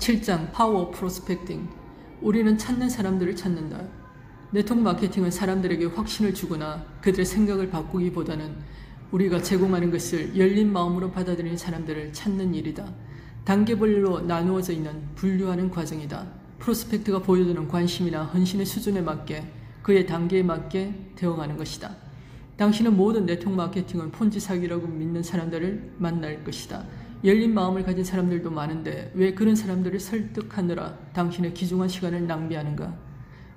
7장 파워 프로스펙팅. 우리는 찾는 사람들을 찾는다. 네트워크 마케팅은 사람들에게 확신을 주거나 그들의 생각을 바꾸기보다는 우리가 제공하는 것을 열린 마음으로 받아들이는 사람들을 찾는 일이다. 단계별로 나누어져 있는 분류하는 과정이다. 프로스펙트가 보여주는 관심이나 헌신의 수준에 맞게 그의 단계에 맞게 대응하는 것이다. 당신은 모든 네트워크 마케팅은 폰지 사기라고 믿는 사람들을 만날 것이다. 열린 마음을 가진 사람들도 많은데 왜 그런 사람들을 설득하느라 당신의 귀중한 시간을 낭비하는가?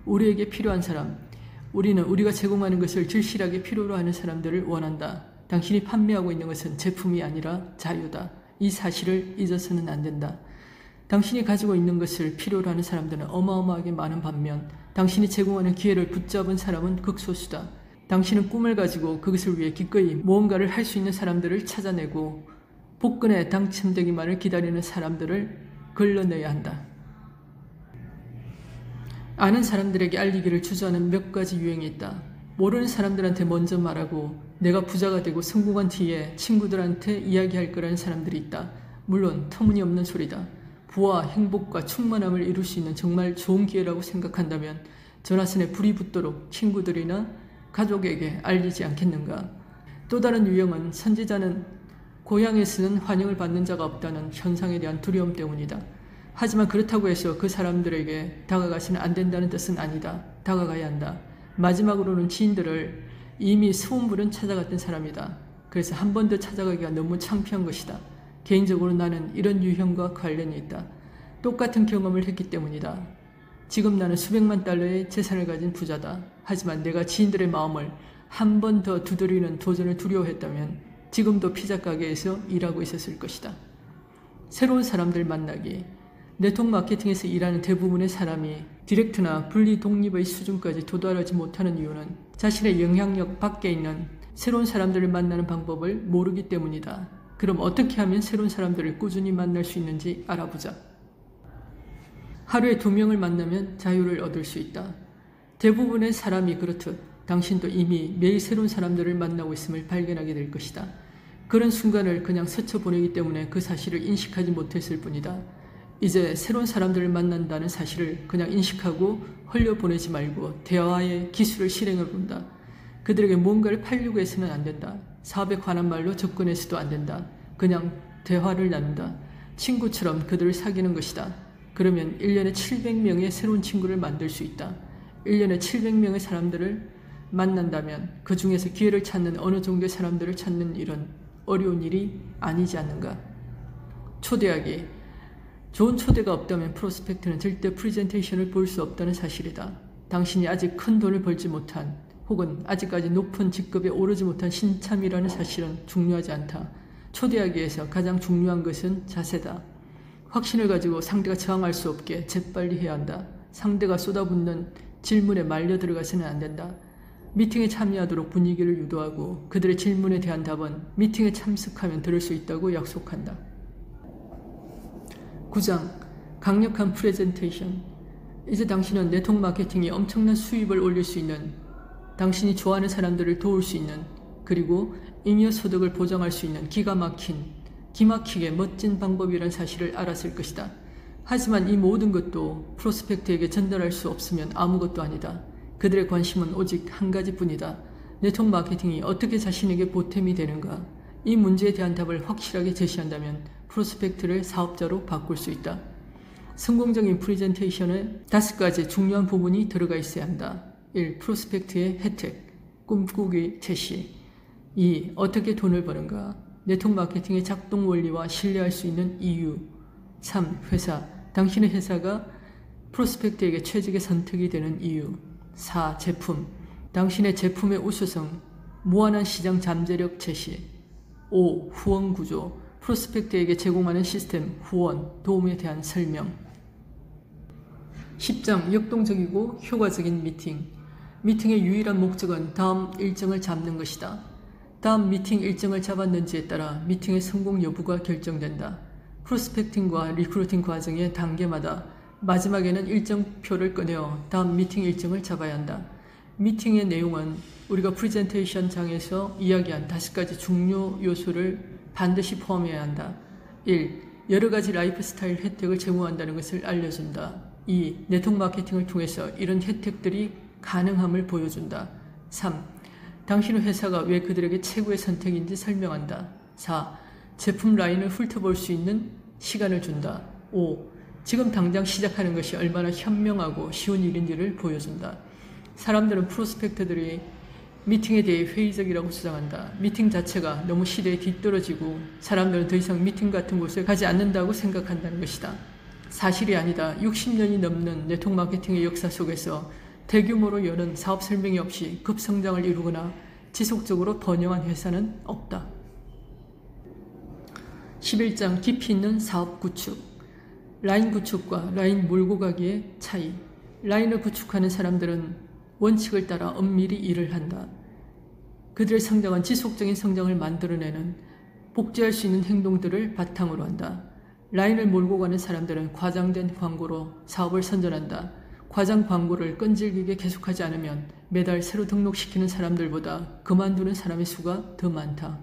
우리에게 필요한 사람, 우리는 우리가 제공하는 것을 절실하게 필요로 하는 사람들을 원한다. 당신이 판매하고 있는 것은 제품이 아니라 자유다. 이 사실을 잊어서는 안 된다. 당신이 가지고 있는 것을 필요로 하는 사람들은 어마어마하게 많은 반면 당신이 제공하는 기회를 붙잡은 사람은 극소수다. 당신은 꿈을 가지고 그것을 위해 기꺼이 무언가를 할 수 있는 사람들을 찾아내고 복권에 당첨되기만을 기다리는 사람들을 걸러내야 한다. 아는 사람들에게 알리기를 주저하는 몇 가지 유행이 있다. 모르는 사람들한테 먼저 말하고 내가 부자가 되고 성공한 뒤에 친구들한테 이야기할 거라는 사람들이 있다. 물론 터무니없는 소리다. 부와 행복과 충만함을 이룰 수 있는 정말 좋은 기회라고 생각한다면 전화선에 불이 붙도록 친구들이나 가족에게 알리지 않겠는가? 또 다른 유형은 선지자는 고향에서는 환영을 받는 자가 없다는 현상에 대한 두려움 때문이다. 하지만 그렇다고 해서 그 사람들에게 다가가서는 안 된다는 뜻은 아니다. 다가가야 한다. 마지막으로는 지인들을 이미 소음 부른 찾아갔던 사람이다. 그래서 한 번 더 찾아가기가 너무 창피한 것이다. 개인적으로 나는 이런 유형과 관련이 있다. 똑같은 경험을 했기 때문이다. 지금 나는 수백만 달러의 재산을 가진 부자다. 하지만 내가 지인들의 마음을 한 번 더 두드리는 도전을 두려워했다면 지금도 피자 가게에서 일하고 있었을 것이다. 새로운 사람들 만나기. 네트워크 마케팅에서 일하는 대부분의 사람이 디렉트나 분리 독립의 수준까지 도달하지 못하는 이유는 자신의 영향력 밖에 있는 새로운 사람들을 만나는 방법을 모르기 때문이다. 그럼 어떻게 하면 새로운 사람들을 꾸준히 만날 수 있는지 알아보자. 하루에 2명을 만나면 자유를 얻을 수 있다. 대부분의 사람이 그렇듯 당신도 이미 매일 새로운 사람들을 만나고 있음을 발견하게 될 것이다. 그런 순간을 그냥 스쳐보내기 때문에 그 사실을 인식하지 못했을 뿐이다. 이제 새로운 사람들을 만난다는 사실을 그냥 인식하고 흘려보내지 말고 대화의 기술을 실행해 본다. 그들에게 뭔가를 팔려고 해서는 안 된다. 사업에 관한 말로 접근해서도 안 된다. 그냥 대화를 나눈다. 친구처럼 그들을 사귀는 것이다. 그러면 1년에 700명의 새로운 친구를 만들 수 있다. 1년에 700명의 사람들을 만난다면 그 중에서 기회를 찾는 어느 정도의 사람들을 찾는 일은 어려운 일이 아니지 않는가. 초대하기. 좋은 초대가 없다면 프로스펙트는 절대 프레젠테이션을 볼 수 없다는 사실이다. 당신이 아직 큰 돈을 벌지 못한 혹은 아직까지 높은 직급에 오르지 못한 신참이라는 사실은 중요하지 않다. 초대하기에서 가장 중요한 것은 자세다. 확신을 가지고 상대가 저항할 수 없게 재빨리 해야 한다. 상대가 쏟아붓는 질문에 말려 들어가서는 안 된다. 미팅에 참여하도록 분위기를 유도하고 그들의 질문에 대한 답은 미팅에 참석하면 들을 수 있다고 약속한다. 9장 강력한 프레젠테이션. 이제 당신은 네트워크 마케팅이 엄청난 수입을 올릴 수 있는, 당신이 좋아하는 사람들을 도울 수 있는, 그리고 잉여 소득을 보장할 수 있는 기막히게 멋진 방법이라는 사실을 알았을 것이다. 하지만 이 모든 것도 프로스펙트에게 전달할 수 없으면 아무것도 아니다. 그들의 관심은 오직 한 가지뿐이다. 네트워크 마케팅이 어떻게 자신에게 보탬이 되는가? 이 문제에 대한 답을 확실하게 제시한다면 프로스펙트를 사업자로 바꿀 수 있다. 성공적인 프레젠테이션에 5가지 중요한 부분이 들어가 있어야 한다. 1. 프로스펙트의 혜택, 꿈꾸기 제시. 2. 어떻게 돈을 버는가? 네트워크 마케팅의 작동 원리와 신뢰할 수 있는 이유. 3. 회사, 당신의 회사가 프로스펙트에게 최적의 선택이 되는 이유. 4. 제품, 당신의 제품의 우수성, 무한한 시장 잠재력 제시. 5. 후원 구조, 프로스펙트에게 제공하는 시스템, 후원, 도움에 대한 설명. 10장 역동적이고 효과적인 미팅. 미팅의 유일한 목적은 다음 일정을 잡는 것이다. 다음 미팅 일정을 잡았는지에 따라 미팅의 성공 여부가 결정된다. 프로스펙팅과 리크루팅 과정의 단계마다 마지막에는 일정표를 꺼내어 다음 미팅 일정을 잡아야 한다. 미팅의 내용은 우리가 프레젠테이션 장에서 이야기한 5가지 중요 요소를 반드시 포함해야 한다. 1. 여러 가지 라이프 스타일 혜택을 제공한다는 것을 알려준다. 2. 네트워크 마케팅을 통해서 이런 혜택들이 가능함을 보여준다. 3. 당신의 회사가 왜 그들에게 최고의 선택인지 설명한다. 4. 제품 라인을 훑어볼 수 있는 시간을 준다. 5. 지금 당장 시작하는 것이 얼마나 현명하고 쉬운 일인지를 보여준다. 사람들은 프로스펙터들이 미팅에 대해 회의적이라고 주장한다. 미팅 자체가 너무 시대에 뒤떨어지고 사람들은 더 이상 미팅 같은 곳에 가지 않는다고 생각한다는 것이다. 사실이 아니다. 60년이 넘는 네트워크 마케팅의 역사 속에서 대규모로 여는 사업 설명이 없이 급성장을 이루거나 지속적으로 번영한 회사는 없다. 11장 깊이 있는 사업 구축. 라인 구축과 라인 몰고 가기의 차이. 라인을 구축하는 사람들은 원칙을 따라 엄밀히 일을 한다. 그들의 성장은 지속적인 성장을 만들어내는 복제할 수 있는 행동들을 바탕으로 한다. 라인을 몰고 가는 사람들은 과장된 광고로 사업을 선전한다. 과장 광고를 끈질기게 계속하지 않으면 매달 새로 등록시키는 사람들보다 그만두는 사람의 수가 더 많다.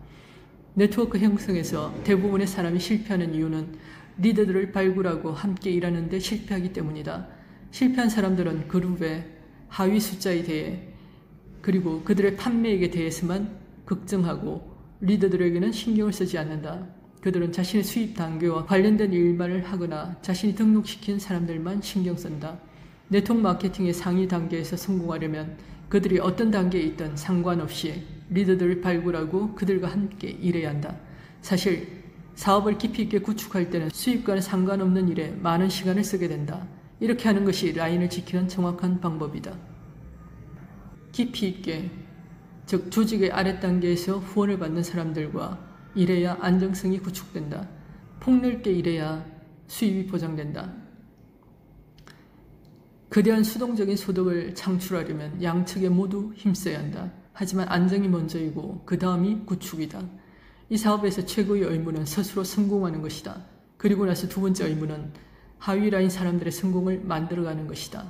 네트워크 형성에서 대부분의 사람이 실패하는 이유는 리더들을 발굴하고 함께 일하는 데 실패하기 때문이다. 실패한 사람들은 그룹의 하위 숫자에 대해 그리고 그들의 판매액에 대해서만 걱정하고 리더들에게는 신경을 쓰지 않는다. 그들은 자신의 수입 단계와 관련된 일만을 하거나 자신이 등록시킨 사람들만 신경 쓴다. 네트워크 마케팅의 상위 단계에서 성공하려면 그들이 어떤 단계에 있든 상관없이 리더들을 발굴하고 그들과 함께 일해야 한다. 사실 사업을 깊이 있게 구축할 때는 수입과는 상관없는 일에 많은 시간을 쓰게 된다. 이렇게 하는 것이 라인을 지키는 정확한 방법이다. 깊이 있게, 즉 조직의 아랫단계에서 후원을 받는 사람들과 일해야 안정성이 구축된다. 폭넓게 일해야 수입이 보장된다. 거대한 수동적인 소득을 창출하려면 양측에 모두 힘써야 한다. 하지만 안정이 먼저이고 그 다음이 구축이다. 이 사업에서 최고의 의무는 스스로 성공하는 것이다. 그리고 나서 두 번째 의무는 하위 라인 사람들의 성공을 만들어가는 것이다.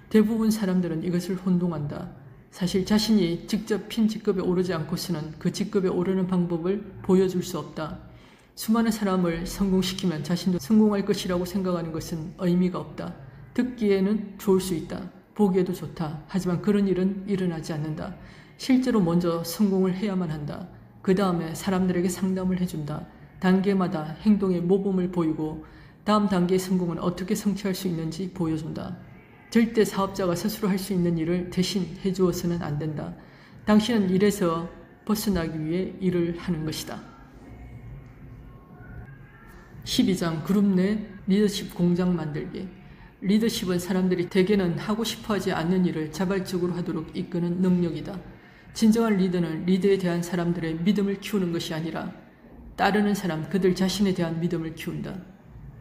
대부분 사람들은 이것을 혼동한다. 사실 자신이 직접 핀 직급에 오르지 않고서는 그 직급에 오르는 방법을 보여줄 수 없다. 수많은 사람을 성공시키면 자신도 성공할 것이라고 생각하는 것은 의미가 없다. 듣기에는 좋을 수 있다. 보기에도 좋다. 하지만 그런 일은 일어나지 않는다. 실제로 먼저 성공을 해야만 한다. 그 다음에 사람들에게 상담을 해준다. 단계마다 행동의 모범을 보이고 다음 단계의 성공은 어떻게 성취할 수 있는지 보여준다. 절대 사업자가 스스로 할 수 있는 일을 대신 해주어서는 안 된다. 당신은 일에서 벗어나기 위해 일을 하는 것이다. 12장 그룹 내 리더십 공장 만들기. 리더십은 사람들이 대개는 하고 싶어하지 않는 일을 자발적으로 하도록 이끄는 능력이다. 진정한 리더는 리더에 대한 사람들의 믿음을 키우는 것이 아니라 따르는 사람, 그들 자신에 대한 믿음을 키운다.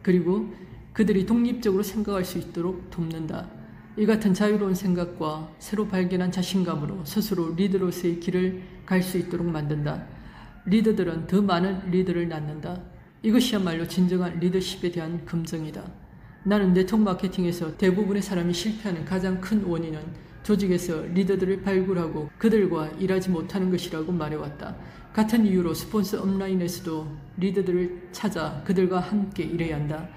그리고 그들이 독립적으로 생각할 수 있도록 돕는다. 이 같은 자유로운 생각과 새로 발견한 자신감으로 스스로 리더로서의 길을 갈 수 있도록 만든다. 리더들은 더 많은 리더를 낳는다. 이것이야말로 진정한 리더십에 대한 검증이다. 나는 네트워크 마케팅에서 대부분의 사람이 실패하는 가장 큰 원인은 조직에서 리더들을 발굴하고 그들과 일하지 못하는 것이라고 말해왔다. 같은 이유로 스폰서 업라인에서도 리더들을 찾아 그들과 함께 일해야 한다.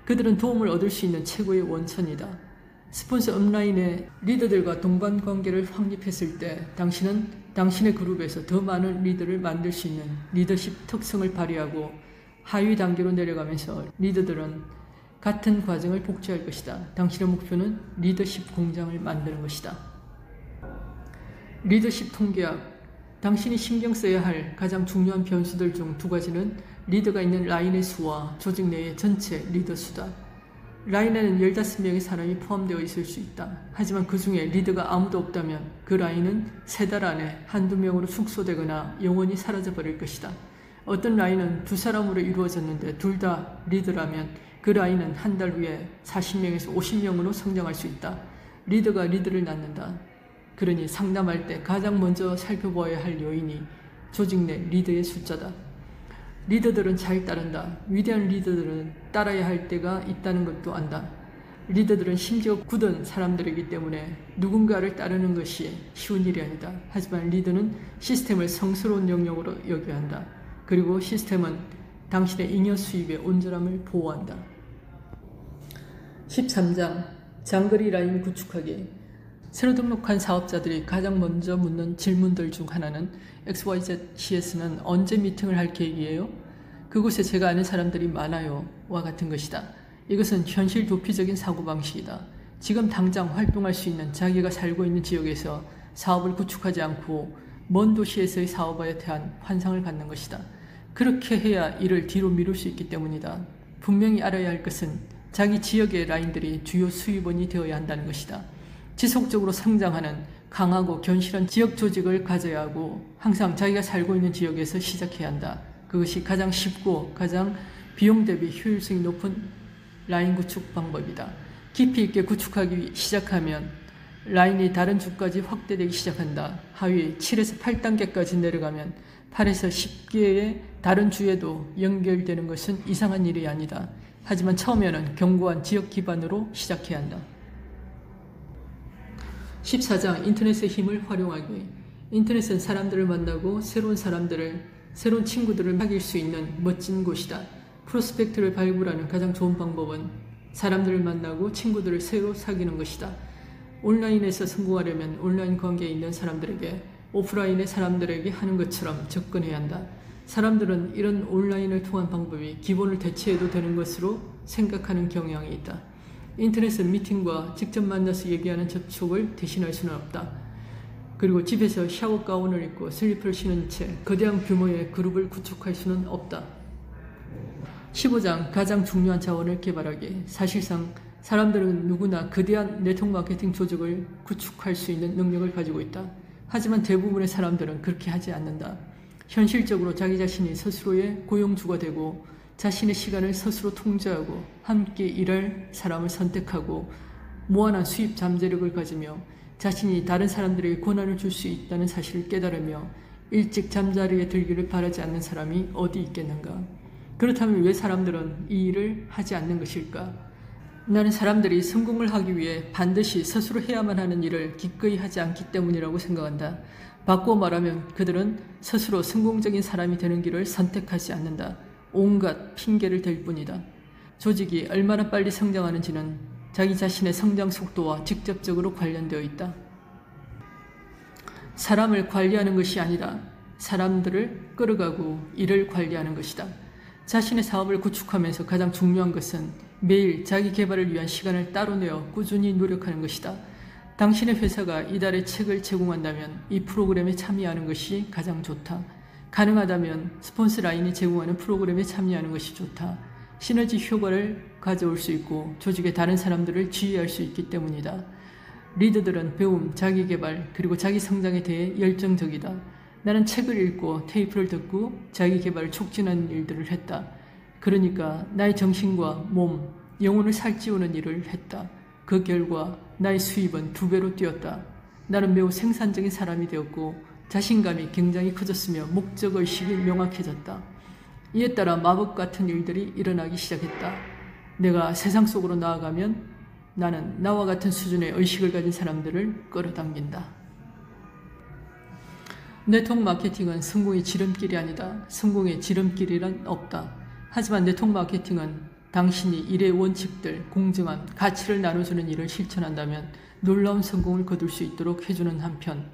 그들은 도움을 얻을 수 있는 최고의 원천이다. 스폰서 업라인의 리더들과 동반 관계를 확립했을 때 당신은 당신의 그룹에서 더 많은 리더를 만들 수 있는 리더십 특성을 발휘하고 하위 단계로 내려가면서 리더들은 같은 과정을 복제할 것이다. 당신의 목표는 리더십 공장을 만드는 것이다. 리더십 통계학. 당신이 신경 써야 할 가장 중요한 변수들 중 두 가지는 리더가 있는 라인의 수와 조직 내의 전체 리더 수다. 라인에는 15명의 사람이 포함되어 있을 수 있다. 하지만 그 중에 리더가 아무도 없다면 그 라인은 3달 안에 한두 명으로 축소되거나 영원히 사라져버릴 것이다. 어떤 라인은 2사람으로 이루어졌는데 둘 다 리더라면 그 라인은 한 달 후에 40명에서 50명으로 성장할 수 있다. 리더가 리더를 낳는다. 그러니 상담할 때 가장 먼저 살펴보아야 할 요인이 조직 내 리더의 숫자다. 리더들은 잘 따른다. 위대한 리더들은 따라야 할 때가 있다는 것도 안다. 리더들은 심지어 굳은 사람들이기 때문에 누군가를 따르는 것이 쉬운 일이 아니다. 하지만 리더는 시스템을 성스러운 영역으로 여겨야 한다. 그리고 시스템은 당신의 잉여 수입의 온전함을 보호한다. 13장 장거리 라인 구축하기. 새로 등록한 사업자들이 가장 먼저 묻는 질문들 중 하나는 XYZCS는 언제 미팅을 할 계획이에요? 그곳에 제가 아는 사람들이 많아요 와 같은 것이다. 이것은 현실 도피적인 사고방식이다. 지금 당장 활동할 수 있는 자기가 살고 있는 지역에서 사업을 구축하지 않고 먼 도시에서의 사업에 대한 환상을 갖는 것이다. 그렇게 해야 이를 뒤로 미룰 수 있기 때문이다. 분명히 알아야 할 것은 자기 지역의 라인들이 주요 수입원이 되어야 한다는 것이다. 지속적으로 성장하는 강하고 견실한 지역 조직을 가져야 하고 항상 자기가 살고 있는 지역에서 시작해야 한다. 그것이 가장 쉽고 가장 비용 대비 효율성이 높은 라인 구축 방법이다. 깊이 있게 구축하기 시작하면 라인이 다른 주까지 확대되기 시작한다. 하위 7에서 8단계까지 내려가면 8에서 10개의 다른 주에도 연결되는 것은 이상한 일이 아니다. 하지만 처음에는 견고한 지역 기반으로 시작해야 한다. 14장 인터넷의 힘을 활용하기. 인터넷은 사람들을 만나고 새로운 친구들을 사귈 수 있는 멋진 곳이다. 프로스펙트를 발굴하는 가장 좋은 방법은 사람들을 만나고 친구들을 새로 사귀는 것이다. 온라인에서 성공하려면 온라인 관계에 있는 사람들에게 오프라인의 사람들에게 하는 것처럼 접근해야 한다. 사람들은 이런 온라인을 통한 방법이 기본을 대체해도 되는 것으로 생각하는 경향이 있다. 인터넷은 미팅과 직접 만나서 얘기하는 접촉을 대신할 수는 없다. 그리고 집에서 샤워 가운을 입고 슬리퍼를 신은 채 거대한 규모의 그룹을 구축할 수는 없다. 15장 가장 중요한 자원을 개발하기. 사실상 사람들은 누구나 거대한 네트워크 마케팅 조직을 구축할 수 있는 능력을 가지고 있다. 하지만 대부분의 사람들은 그렇게 하지 않는다. 현실적으로 자기 자신이 스스로의 고용주가 되고 자신의 시간을 스스로 통제하고 함께 일할 사람을 선택하고 무한한 수입 잠재력을 가지며 자신이 다른 사람들에게 권한을 줄 수 있다는 사실을 깨달으며 일찍 잠자리에 들기를 바라지 않는 사람이 어디 있겠는가? 그렇다면 왜 사람들은 이 일을 하지 않는 것일까? 나는 사람들이 성공을 하기 위해 반드시 스스로 해야만 하는 일을 기꺼이 하지 않기 때문이라고 생각한다. 바꾸어 말하면 그들은 스스로 성공적인 사람이 되는 길을 선택하지 않는다. 온갖 핑계를 댈 뿐이다. 조직이 얼마나 빨리 성장하는지는 자기 자신의 성장 속도와 직접적으로 관련되어 있다. 사람을 관리하는 것이 아니라 사람들을 끌어가고 일을 관리하는 것이다. 자신의 사업을 구축하면서 가장 중요한 것은 매일 자기 개발을 위한 시간을 따로 내어 꾸준히 노력하는 것이다. 당신의 회사가 이달에 책을 제공한다면 이 프로그램에 참여하는 것이 가장 좋다. 가능하다면 스폰서 라인이 제공하는 프로그램에 참여하는 것이 좋다. 시너지 효과를 가져올 수 있고 조직의 다른 사람들을 지휘할 수 있기 때문이다. 리더들은 배움, 자기개발, 그리고 자기 성장에 대해 열정적이다. 나는 책을 읽고 테이프를 듣고 자기 개발을 촉진하는 일들을 했다. 그러니까 나의 정신과 몸, 영혼을 살찌우는 일을 했다. 그 결과 나의 수입은 2배로 뛰었다. 나는 매우 생산적인 사람이 되었고 자신감이 굉장히 커졌으며 목적의식이 명확해졌다. 이에 따라 마법 같은 일들이 일어나기 시작했다. 내가 세상 속으로 나아가면 나는 나와 같은 수준의 의식을 가진 사람들을 끌어당긴다. 네트워크 마케팅은 성공의 지름길이 아니다. 성공의 지름길이란 없다. 하지만 네트워크 마케팅은 당신이 일의 원칙들, 공정함, 가치를 나눠주는 일을 실천한다면 놀라운 성공을 거둘 수 있도록 해주는 한편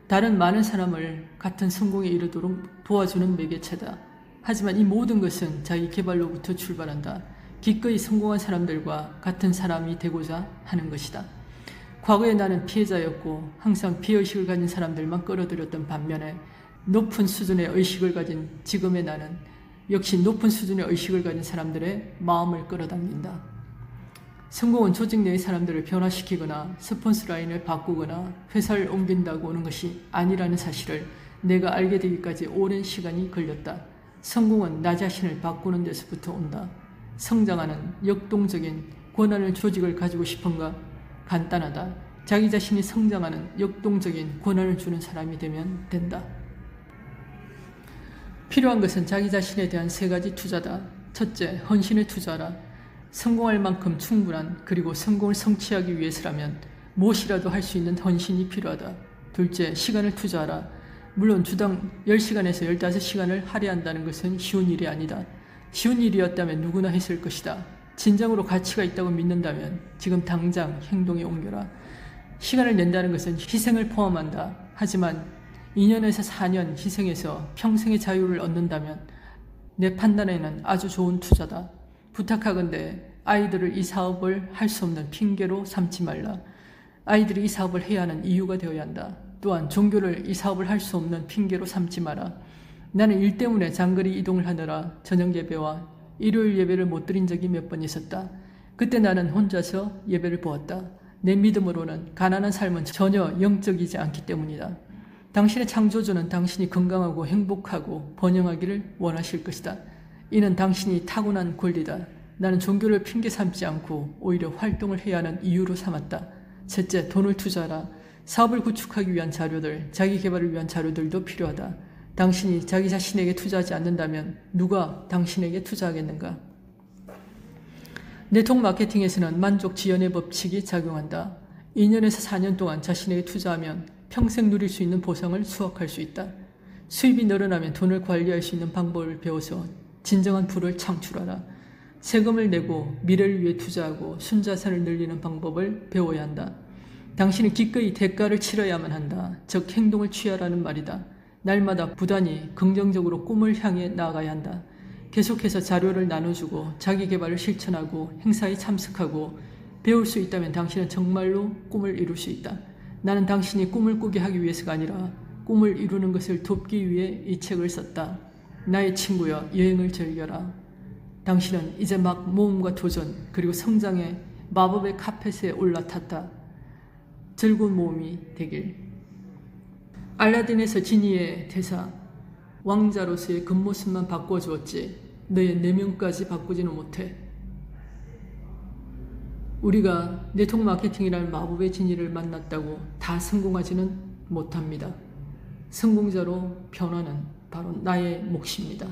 다른 많은 사람을 같은 성공에 이르도록 도와주는 매개체다. 하지만 이 모든 것은 자기 개발로부터 출발한다. 기꺼이 성공한 사람들과 같은 사람이 되고자 하는 것이다. 과거에 나는 피해자였고 항상 피해의식을 가진 사람들만 끌어들였던 반면에 높은 수준의 의식을 가진 지금의 나는 역시 높은 수준의 의식을 가진 사람들의 마음을 끌어당긴다. 성공은 조직 내의 사람들을 변화시키거나 스폰서 라인을 바꾸거나 회사를 옮긴다고 오는 것이 아니라는 사실을 내가 알게 되기까지 오랜 시간이 걸렸다. 성공은 나 자신을 바꾸는 데서부터 온다. 성장하는 역동적인 권한을 조직을 가지고 싶은가? 간단하다. 자기 자신이 성장하는 역동적인 권한을 주는 사람이 되면 된다. 필요한 것은 자기 자신에 대한 3가지 투자다. 첫째, 헌신에 투자하라. 성공할 만큼 충분한 그리고 성공을 성취하기 위해서라면 무엇이라도 할 수 있는 헌신이 필요하다. 둘째, 시간을 투자하라. 물론 주당 10시간에서 15시간을 할애한다는 것은 쉬운 일이 아니다. 쉬운 일이었다면 누구나 했을 것이다. 진정으로 가치가 있다고 믿는다면 지금 당장 행동에 옮겨라. 시간을 낸다는 것은 희생을 포함한다. 하지만 2년에서 4년 희생해서 평생의 자유를 얻는다면 내 판단에는 아주 좋은 투자다. 부탁하건대 아이들을 이 사업을 할 수 없는 핑계로 삼지 말라. 아이들이 이 사업을 해야 하는 이유가 되어야 한다. 또한 종교를 이 사업을 할 수 없는 핑계로 삼지 마라. 나는 일 때문에 장거리 이동을 하느라 저녁 예배와 일요일 예배를 못 드린 적이 몇 번 있었다. 그때 나는 혼자서 예배를 보았다. 내 믿음으로는 가난한 삶은 전혀 영적이지 않기 때문이다. 당신의 창조주는 당신이 건강하고 행복하고 번영하기를 원하실 것이다. 이는 당신이 타고난 권리다. 나는 종교를 핑계 삼지 않고 오히려 활동을 해야 하는 이유로 삼았다. 셋째, 돈을 투자하라. 사업을 구축하기 위한 자료들, 자기 개발을 위한 자료들도 필요하다. 당신이 자기 자신에게 투자하지 않는다면 누가 당신에게 투자하겠는가? 네트워크 마케팅에서는 만족 지연의 법칙이 작용한다. 2년에서 4년 동안 자신에게 투자하면 평생 누릴 수 있는 보상을 수확할 수 있다. 수입이 늘어나면 돈을 관리할 수 있는 방법을 배워서 진정한 부를 창출하라. 세금을 내고 미래를 위해 투자하고 순자산을 늘리는 방법을 배워야 한다. 당신은 기꺼이 대가를 치러야만 한다. 즉 행동을 취하라는 말이다. 날마다 부단히 긍정적으로 꿈을 향해 나아가야 한다. 계속해서 자료를 나눠주고 자기 개발을 실천하고 행사에 참석하고 배울 수 있다면 당신은 정말로 꿈을 이룰 수 있다. 나는 당신이 꿈을 꾸게 하기 위해서가 아니라 꿈을 이루는 것을 돕기 위해 이 책을 썼다. 나의 친구여, 여행을 즐겨라. 당신은 이제 막 모험과 도전 그리고 성장의 마법의 카펫에 올라탔다. 즐거운 모험이 되길. 알라딘에서 지니의 대사, 왕자로서의 겉모습만 바꿔주었지 너의 내면까지 바꾸지는 못해. 우리가 네트워크 마케팅이라는 마법의 지니를 만났다고 다 성공하지는 못합니다. 성공자로 변화는 바로 나의 몫입니다.